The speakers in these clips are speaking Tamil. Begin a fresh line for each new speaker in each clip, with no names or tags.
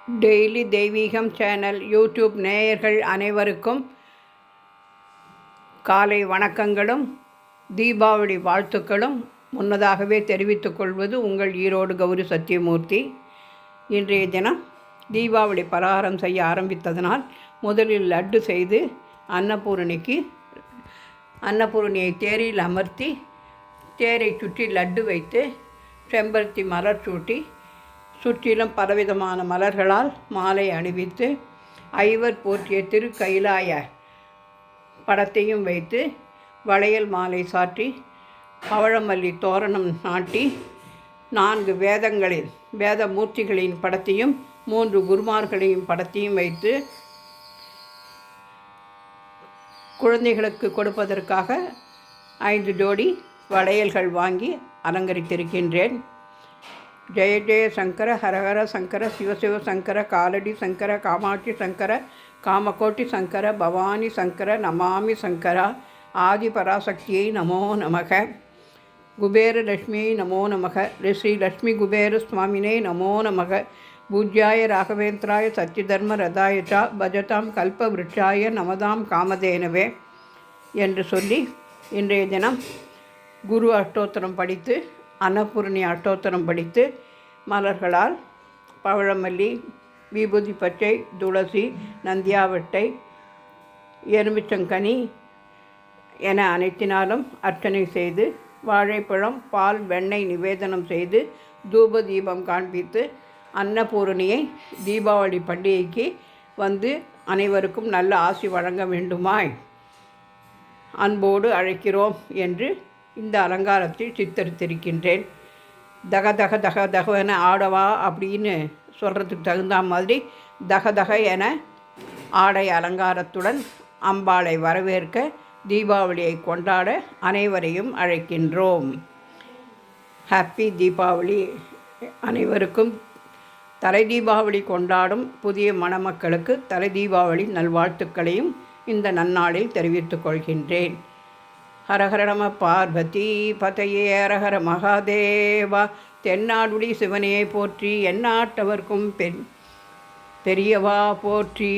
டெய்லி தெய்வீகம் சேனல் யூடியூப் நேயர்கள் அனைவருக்கும் காலை வணக்கங்களும் தீபாவளி வாழ்த்துக்களும் முன்னதாகவே தெரிவித்துக் கொள்வது உங்கள் ஈரோடு கௌரி சத்தியமூர்த்தி. இன்றைய தினம் தீபாவளி பலகாரம் செய்ய ஆரம்பித்ததனால் முதலில் லட்டு செய்து அன்னபூரணியை தேரில் அமர்த்தி தேரை சுற்றி லட்டு வைத்து செம்பருத்தி மலர் சூட்டி சுற்றிலும் பலவிதமான மலர்களால் மாலை அணிவித்து ஐவர் போற்றிய திருக்கைலாய படத்தையும் வைத்து வளையல் மாலை சாற்றி பவழமல்லி தோரணம் நாட்டி 4 வேத மூர்த்திகளின் படத்தையும் 3 குருமார்களின் படத்தையும் வைத்து குழந்தைகளுக்கு கொடுப்பதற்காக 5 ஜோடி வளையல்கள் வாங்கி அலங்கரித்திருக்கின்றேன். ஜெய ஜெய சங்கர ஹரஹர சங்கர சிவசிவ சங்கர காலடி சங்கர காமாட்சி சங்கர காமகோட்டி சங்கர பவானி சங்கர நமாமி சங்கரா ஆதி பராசக்தியை நமோ நமக. குபேர லட்சுமியை நமோ நமக. ஸ்ரீ லட்சுமி குபேர சுவாமினே நமோ நமக. பூஜ்யாய ராகவேந்திராய சத்யதர்ம ரதாயச்சா பஜதாம் கல்ப விருட்சாய நமதாம் காமதேனவே என்று சொல்லி இன்றைய தினம் குரு அஷ்டோத்திரம் படித்து அன்னபூரணி அஷ்டோத்திரம் படித்து மலர்களால் பவழமல்லி, விபூதி பச்சை, துளசி, நந்தியாவட்டை, எலுமிச்சங்கனி என அனைத்தினாலும் அர்ச்சனை செய்து வாழைப்பழம், பால், வெண்ணெய் நிவேதனம் செய்து தூப தீபம் காண்பித்து அன்னபூரணியை தீபாவளி பண்டிகைக்கு வந்து அனைவருக்கும் நல்ல ஆசி வழங்க வேண்டுமாய் அன்போடு அழைக்கிறோம் என்று இந்த அலங்காரத்தில் சித்தரித்திருக்கின்றேன். தக தக தக தகவென ஆடவா அப்படின்னு சொல்கிறதுக்கு தகுந்த மாதிரி தக என ஆடை அலங்காரத்துடன் அம்பாளை வரவேற்க தீபாவளியை கொண்டாட அனைவரையும் அழைக்கின்றோம். ஹாப்பி தீபாவளி. அனைவருக்கும் தலை தீபாவளி கொண்டாடும் புதிய மணமக்களுக்கு தலை தீபாவளி நல்வாழ்த்துக்களையும் இந்த நன்னாளில் தெரிவித்துக் கொள்கின்றேன். ஹரஹர நம பார்வதி பதையே ஹரஹர மகாதேவா. தென்னாடுடி சிவனே போற்றி, எந்நாட்டவர்க்கும் பெரியவா போற்றி,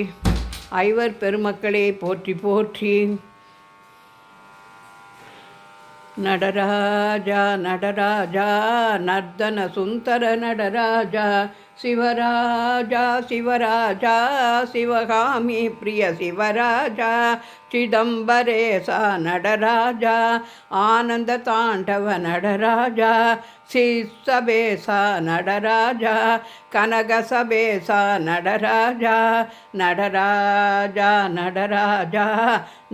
ஐவர் பெருமக்களே போற்றி போற்றி. நடராஜா நடராஜா நர்தன சுந்தர நடராஜா சிவராஜா சிவராஜா சிவகாமி பிரிய சிவராஜா சிதம்பரேசா நடராஜா ஆனந்த தாண்டவ நடராஜா சிசபேசா நடராஜா கனகசபேசா நடராஜா நடராஜா நடராஜா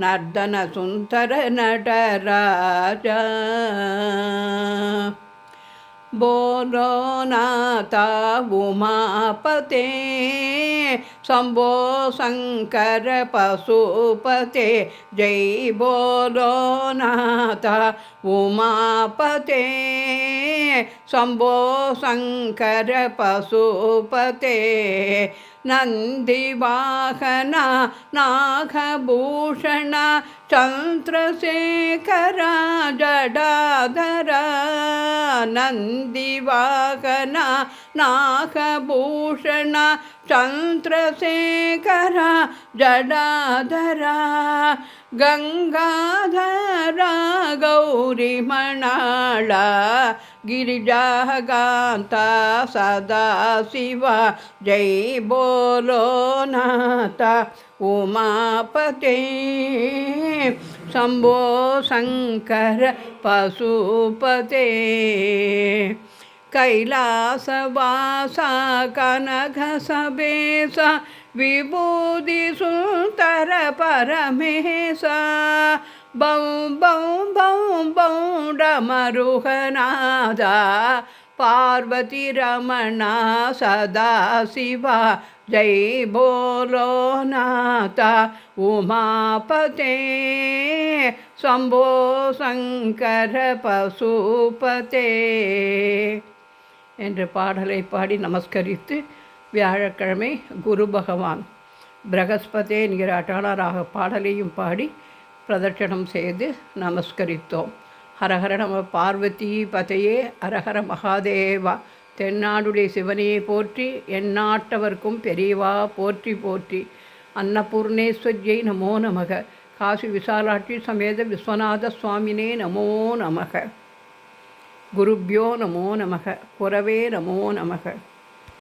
நர்தன சுந்தர நடராஜா. बोलो नाथा उमापते शंभो शंकर पशुपते जय बोलो नाथा उमापते शंभो शंकर पशुपते नंदिवाहन नागभूषण चंद्रशेखर जडाधर नंदिवाहन नागभूषण चंद्रशेखर जडाधर गंगाधर गौरीमणाळ गिरिजाकांता सदाशिव जय बोलो नाथा उमापते शंभो शंकर पशुपते कैलासवासा कनकसबेसा विभूति सुंदर परमेशा बौ बौ बौ बौ डमरुहनादा पार्वती रमणा सदाशिवा जय बोलो नाथा उमापते शंभो शंकर पशुपते என்ற பாடலை பாடி நமஸ்கரித்து வியாழக்கிழமை குரு பகவான் பிரகஸ்பதே என்கிற அட்டாளராக பாடலையும் பாடி பிரதட்சணம் செய்து நமஸ்கரித்தோம். ஹரஹர நம பார்வதி பதையே ஹரஹர மகாதேவா. தென்னாடுடைய சிவனையை போற்றி, எந்நாட்டவர்க்கும் பெரியவா போற்றி போற்றி. அன்னபூர்ணேஸ்வரியை நமோ நமக. காசி விசாலாட்சி சமேத விஸ்வநாத சுவாமினே நமோ நமக. குருப்யோ நமோ நமக. குரவே நமோ நமக.